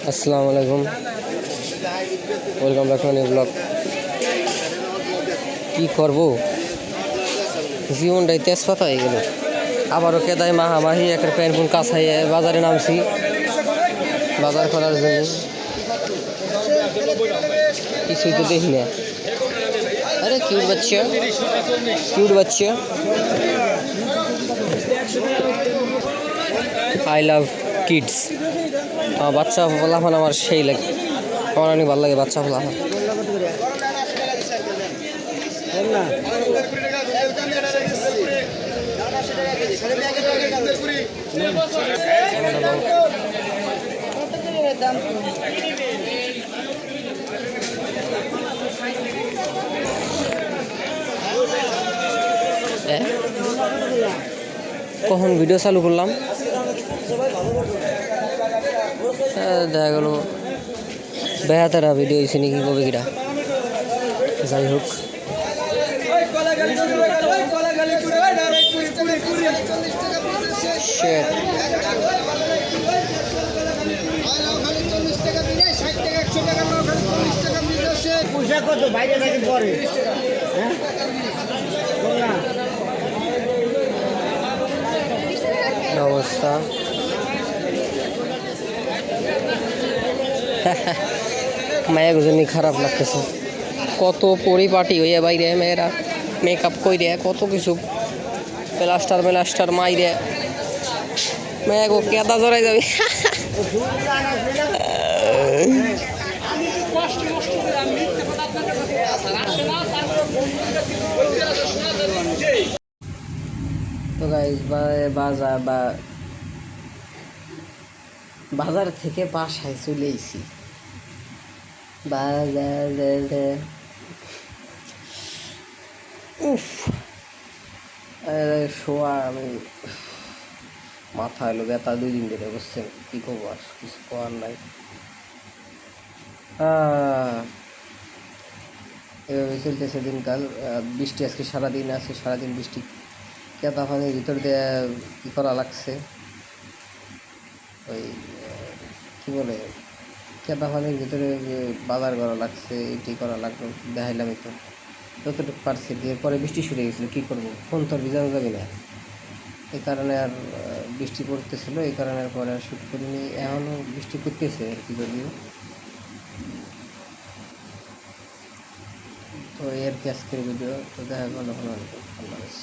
আসসালামু আলাইকুম, welcome back to new blog. কী করবো, জীবনটাই তেজপাতা হয়ে গেল। আবারও কেদায় মাহামাহি একটা প্যান্ট পুন কাছাইয়ে বাজারে নামছি বাজার করার জন্য। কিছুই তো দেখি না। আরে কিউট বাচ্চা, কিউট বাচ্চা। I love kids. বাচ্চা ফলাফল আমার সেই লাগে, আমার অনেক ভালো লাগে বাচ্চা ফলাফল। কখন ভিডিও চালু করলাম দেখা গেল বেহাতারা ভিডিও হয়েছে নাকি কবে কিটা। যাই হোক, অবস্থা মায়া গুজনি খারাপ লাগতেছে। কত পরিপাটি হইয়া বাইরে মেয়েরা মেকআপ কইরে কত কিছু প্লাস্টার মাইরে মেয়ে গো কেদা জড়াই যাবে। তো গাইস বাজার থেকে বাসায় চলে এসেছি। শোয়া আমি মাথা এলো ব্যথা 2 দিন ধরে, বুঝছেন কি করবো, আর কিছু করার নাই। এভাবে চলতেছে দিনকাল। বৃষ্টি আজকে সারাদিন বৃষ্টি। কেদা পানির ভিতর দিয়ে কী করা লাগছে, ওই কী বলে কেদা পানির ভিতরে বাজার করা লাগছে, এটি করা লাগলো, দেখাইলামই তো যতটুকু পারছি। এরপরে বৃষ্টি শুরু গেছিলো, কী করবো, ফোন তো আর ভিজানো যাবে না। এই কারণে আর বৃষ্টি পড়তেছিল, এই কারণে পরে আর শ্যুট করিনি। এখনও বৃষ্টি পড়তেছে আর কি, যদিও। তো এর কি আজকের ভিডিও, তো দেখা গেল। আল্লাহ হাফেজ।